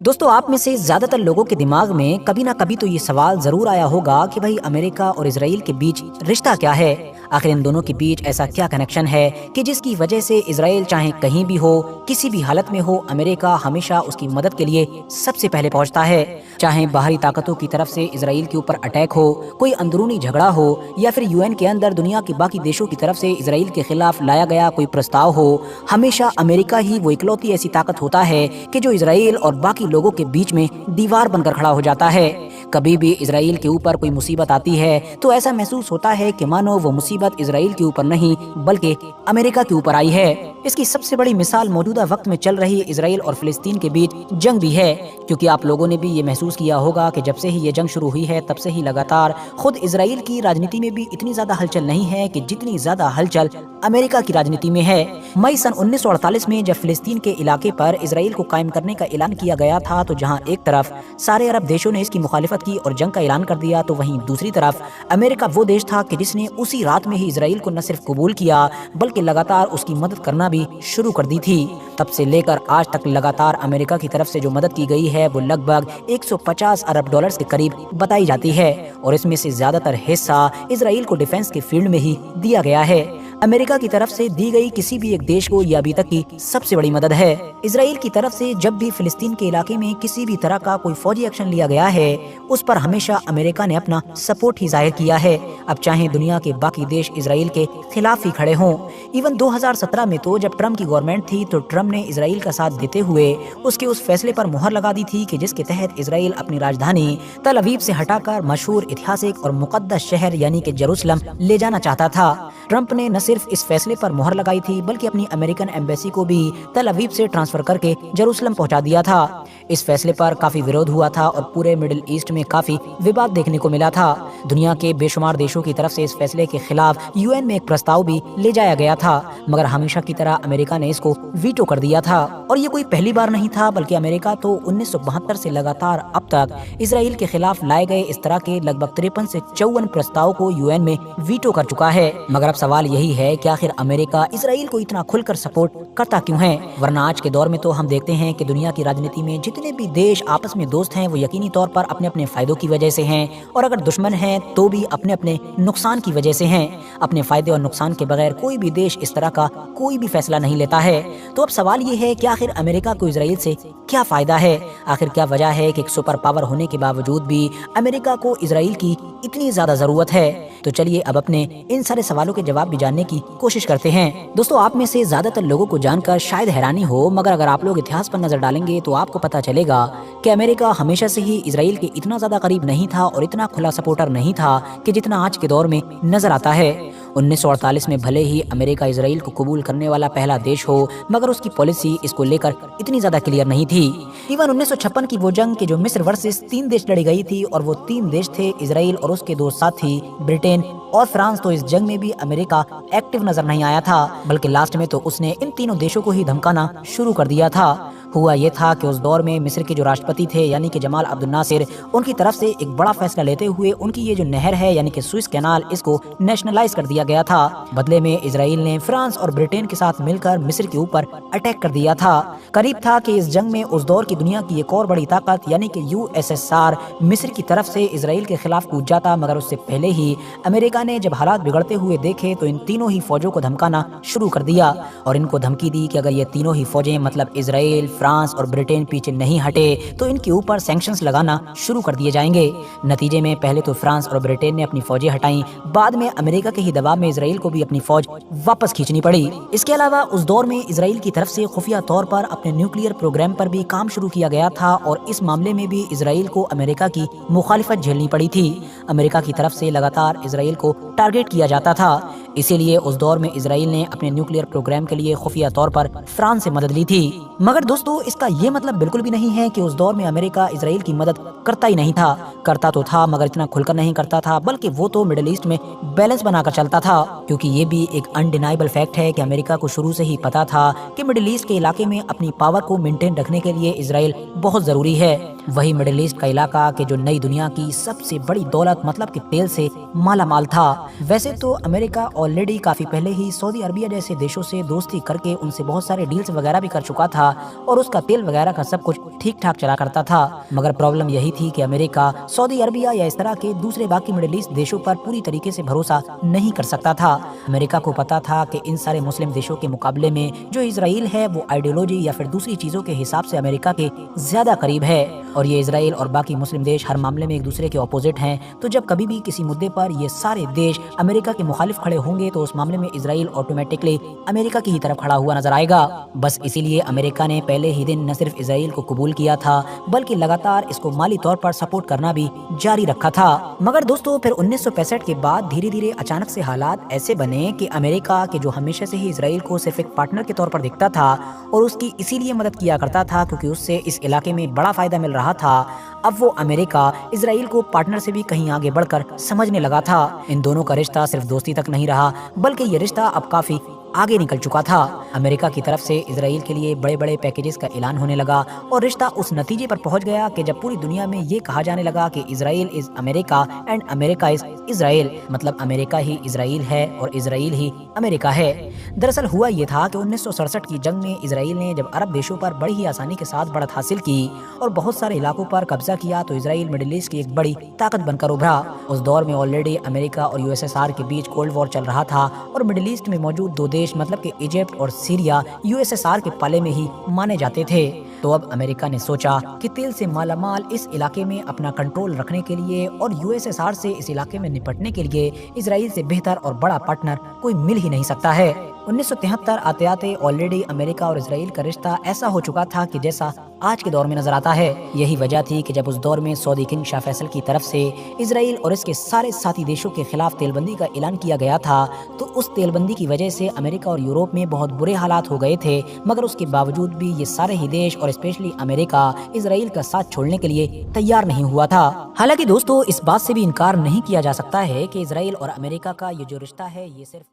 दोस्तों, आप में से ज्यादा तर लोगों के दिमाग में कभी ना कभी तो ये सवाल जरूर आया होगा कि भाई अमेरिका और इजराइल के बीच रिश्ता क्या है। आखिर इन दोनों के बीच ऐसा क्या कनेक्शन है कि जिसकी वजह से इजराइल चाहे कहीं भी हो, किसी भी हालत में हो, अमेरिका हमेशा उसकी मदद के लिए सबसे पहले पहुंचता है। चाहे बाहरी ताकतों की तरफ से इजराइल के ऊपर अटैक हो, कोई अंदरूनी झगड़ा हो, या फिर यूएन के अंदर दुनिया के बाकी देशों की तरफ से इजराइल के खिलाफ लाया गया कोई प्रस्ताव हो, हमेशा अमेरिका ही वो इकलौती ऐसी ताकत होता है कि जो इजराइल और बाकी लोगों के बीच में दीवार बनकर खड़ा हो जाता है। कभी भी इजराइल के ऊपर कोई मुसीबत आती है तो ऐसा महसूस होता है कि मानो वो मुसीबत इजराइल के ऊपर नहीं बल्कि अमेरिका के ऊपर आई है। इसकी सबसे बड़ी मिसाल मौजूदा वक्त में चल रही इजराइल और फिलिस्तीन के बीच जंग भी है, क्योंकि आप लोगों ने भी ये महसूस किया होगा कि जब से ही ये जंग शुरू हुई है तब से ही लगातार खुद इजराइल की राजनीति में भी इतनी ज्यादा हलचल नहीं है कि जितनी ज्यादा हलचल अमेरिका की राजनीति में है। मई सन 1948 में जब फिलिस्तीन के इलाके पर इजराइल को कायम करने का ऐलान किया गया था, तो जहां एक तरफ सारे अरब देशों ने इसकी मुखालिफत की और जंग का ऐलान कर दिया, तो वहीं दूसरी तरफ अमेरिका वो देश था कि जिसने उसी रात में ही इजराइल को न सिर्फ कबूल किया बल्कि लगातार उसकी मदद करना भी शुरू कर दी थी। तब से लेकर आज तक लगातार अमेरिका की तरफ से जो मदद की गई है वो लगभग 150 अरब डॉलर्स के करीब बताई जाती है, और इसमें से ज्यादातर हिस्सा इजराइल को डिफेंस के फील्ड में ही दिया गया है। अमेरिका की तरफ से दी गई किसी भी एक देश को यह अभी तक की सबसे बड़ी मदद है। इजराइल की तरफ से जब भी फिलिस्तीन के इलाके में किसी भी तरह का कोई फौजी एक्शन लिया गया है, उस पर हमेशा अमेरिका ने अपना सपोर्ट ही जाहिर किया है, अब चाहे दुनिया के बाकी देश इजराइल के खिलाफ ही खड़े हों। इवन 2017 में तो जब ट्रम्प की गवर्नमेंट थी तो ट्रम्प ने इजराइल का साथ देते हुए उसके उस फैसले पर मुहर लगा दी थी कि जिसके तहत इजराइल अपनी राजधानी तल अवीव से हटाकर मशहूर ऐतिहासिक और मुकद्दस शहर यानी कि जेरूसलम ले जाना चाहता था। ट्रम्प ने न सिर्फ इस फैसले पर मुहर लगाई थी बल्कि अपनी अमेरिकन एम्बेसी को भी तल अवीव से ट्रांसफर करके जेरूसलम पहुंचा दिया था। इस फैसले पर काफी विरोध हुआ था और पूरे मिडिल ईस्ट में काफी विवाद देखने को मिला था। दुनिया के बेशुमार देशों की तरफ से इस फैसले के खिलाफ यूएन में एक प्रस्ताव भी ले जाया गया था, मगर हमेशा की तरह अमेरिका ने इसको वीटो कर दिया था। और ये कोई पहली बार नहीं था, बल्कि अमेरिका तो 1972 से लगातार अब तक इजराइल के खिलाफ लाए गए इस तरह के लगभग 53 से 54 प्रस्ताव को यूएन में वीटो कर चुका है। मगर अब सवाल यही है कि आखिर अमेरिका इजराइल को इतना खुलकर सपोर्ट करता क्यों है? वरना आज के दौर में तो हम देखते हैं कि दुनिया की राजनीति में जितने भी देश आपस में दोस्त हैं वो यकीनी तौर पर अपने अपने फायदों की वजह से हैं, और अगर दुश्मन हैं तो भी अपने अपने नुकसान की वजह से हैं। अपने फायदे और नुकसान के बगैर कोई भी देश इस तरह का कोई भी फैसला नहीं लेता है। तो अब सवाल ये है कि आखिर अमेरिका को इजराइल से क्या फायदा है? आखिर क्या वजह है कि एक सुपर पावर होने के बावजूद भी अमेरिका को इजराइल की इतनी ज्यादा जरूरत है? तो चलिए अब अपने इन सारे सवालों के जवाब भी जानने की कोशिश करते हैं। दोस्तों, आप में से ज्यादातर लोगों को जानकर शायद हैरानी हो, मगर अगर आप लोग इतिहास पर नजर डालेंगे तो आपको पता चलेगा कि अमेरिका हमेशा से ही इजराइल के इतना ज्यादा करीब नहीं था और इतना खुला सपोर्टर नहीं था कि जितना आज के दौर में नजर आता है। 1948 में भले ही अमेरिका इजराइल को कबूल करने वाला पहला देश हो, मगर उसकी पॉलिसी इसको लेकर इतनी ज्यादा क्लियर नहीं थी। इवन 1956 की वो जंग के जो मिस्र वर्सेस 3 देश लड़ी गई थी, और वो 3 देश थे इजराइल और उसके 2 साथी ब्रिटेन और फ्रांस, तो इस जंग में भी अमेरिका एक्टिव नजर नहीं आया था, बल्कि लास्ट में तो उसने इन तीनों देशों को ही धमकाना शुरू कर दिया था। हुआ ये था कि उस दौर में मिस्र के जो राष्ट्रपति थे यानी कि जमाल अब्दुल नासिर, उनकी तरफ से एक बड़ा फैसला लेते हुए उनकी ये जो नहर है यानी कि स्विस कैनाल, इसको नेशनलाइज कर दिया गया था। बदले में इजराइल ने फ्रांस और ब्रिटेन के साथ मिलकर मिस्र के ऊपर अटैक कर दिया था। करीब था कि इस जंग में उस दौर की दुनिया की एक और बड़ी ताकत यानी कि यूएसएसआर मिस्र की तरफ से इजराइल के खिलाफ कूद जाता, मगर उससे पहले ही अमेरिका ने जब हालात बिगड़ते हुए देखे तो इन तीनों ही फौजों को धमकाना शुरू कर दिया और इनको धमकी दी कि अगर ये तीनों ही फौजें मतलब इजराइल, फ्रांस और ब्रिटेन पीछे नहीं हटे तो इनके ऊपर सैंक्शंस लगाना शुरू कर दिए जाएंगे। नतीजे में पहले तो फ्रांस और ब्रिटेन ने अपनी फौजें हटाई, बाद में अमेरिका के ही दबाव में इजराइल को भी अपनी फौज वापस खींचनी पड़ी। इसके अलावा उस दौर में इजराइल की तरफ से खुफिया तौर पर अपने न्यूक्लियर प्रोग्राम पर भी काम शुरू किया गया था, और इस मामले में भी इजराइल को अमेरिका की मुखालिफत झेलनी पड़ी थी। अमेरिका की तरफ से लगातार इजराइल को टारगेट किया जाता था, इसीलिए उस दौर में इजराइल ने अपने न्यूक्लियर प्रोग्राम के लिए खुफिया तौर पर फ्रांस से मदद ली थी। मगर दोस्तों, इसका ये मतलब बिल्कुल भी नहीं है कि उस दौर में अमेरिका इजराइल की मदद करता ही नहीं था। करता तो था, मगर इतना खुलकर नहीं करता था, बल्कि वो तो मिडिल ईस्ट में बैलेंस बनाकर चलता था, क्योंकि ये भी एक अनडिनाइबल फैक्ट है कि अमेरिका को शुरू से ही पता था कि मिडिल ईस्ट के इलाके में अपनी पावर को मेंटेन रखने के लिए इजराइल बहुत जरूरी है। वही मिडिल ईस्ट का इलाका के जो नई दुनिया की सबसे बड़ी दौलत मतलब कि तेल से माला माल था। वैसे तो अमेरिका और ऑलरेडी काफ़ी पहले ही सऊदी अरबिया जैसे देशों से दोस्ती करके उनसे बहुत सारे डील्स वगैरह भी कर चुका था और उसका तेल वगैरह का सब कुछ ठीक ठाक चला करता था। मगर प्रॉब्लम यही थी कि अमेरिका सऊदी अरबिया या इस तरह के दूसरे बाकी मिडिल ईस्ट देशों पर पूरी तरीके से भरोसा नहीं कर सकता था। अमेरिका को पता था कि इन सारे मुस्लिम देशों के मुकाबले में जो इजराइल है वो आइडियोलॉजी या फिर दूसरी चीज़ों के हिसाब से अमेरिका के ज़्यादा करीब है और ये इजराइल और बाकी मुस्लिम देश हर मामले में एक दूसरे के अपोजिट हैं। तो जब कभी भी किसी मुद्दे पर ये सारे देश अमेरिका के मुखालिफ खड़े होंगे तो उस मामले में इजराइल ऑटोमेटिकली अमेरिका की ही तरफ खड़ा हुआ नजर आएगा। बस इसीलिए अमेरिका ने पहले ही दिन न सिर्फ इजराइल को कबूल किया था बल्कि लगातार इसको माली तौर पर सपोर्ट करना भी जारी रखा था। मगर दोस्तों फिर 1965 के बाद धीरे धीरे अचानक से हालात ऐसे बने कि अमेरिका के जो हमेशा से ही इजराइल को सिर्फ एक पार्टनर के तौर पर दिखता था और उसकी इसीलिए मदद किया करता था क्योंकि उससे इस इलाके में बड़ा फायदा मिल रहा था, अब वो अमेरिका इजराइल को पार्टनर से भी कहीं आगे बढ़कर समझने लगा था। इन दोनों का रिश्ता सिर्फ दोस्ती तक नहीं रहा बल्कि ये रिश्ता अब काफी आगे निकल चुका था। अमेरिका की तरफ से इजराइल के लिए बड़े बड़े पैकेजेस का ऐलान होने लगा और रिश्ता उस नतीजे पर पहुंच गया कि जब पूरी दुनिया में ये कहा जाने लगा कि Israel is America and America is Israel, मतलब अमेरिका ही इजराइल है और इजराइल ही अमेरिका है। दरअसल हुआ ये था कि 1967 की जंग में इजराइल ने जब अरब देशों पर बड़ी ही आसानी के साथ बढ़त हासिल की और बहुत सारे इलाकों पर कब्जा किया तो इजराइल मिडिल ईस्ट की एक बड़ी ताकत बनकर उभरा। उस दौर में ऑलरेडी अमेरिका और यूएसएसआर के बीच कोल्ड वॉर चल रहा था और मिडिल ईस्ट में मौजूद दो देश मतलब कि इजिप्ट और सीरिया यूएसएसआर के पाले में ही माने जाते थे। तो अब अमेरिका ने सोचा कि तेल से मालामाल इस इलाके में अपना कंट्रोल रखने के लिए और यूएसएसआर से इस इलाके में निपटने के लिए इजराइल से बेहतर और बड़ा पार्टनर कोई मिल ही नहीं सकता है। 1973 आते आते ऑलरेडी अमेरिका और इजराइल का रिश्ता ऐसा हो चुका था कि जैसा आज के दौर में नजर आता है। यही वजह थी कि जब उस दौर में सऊदी किंग शाह फैसल की तरफ से इजराइल और इसके सारे साथी देशों के खिलाफ तेलबंदी का ऐलान किया गया था तो उस तेलबंदी की वजह से अमेरिका और यूरोप में बहुत बुरे हालात हो गए थे। मगर उसके बावजूद भी ये सारे ही देश और स्पेशली अमेरिका इजराइल का साथ छोड़ने के लिए तैयार नहीं हुआ था। हालांकि दोस्तों इस बात से भी इनकार नहीं किया जा सकता है कि इजराइल और अमेरिका का ये जो रिश्ता है ये सिर्फ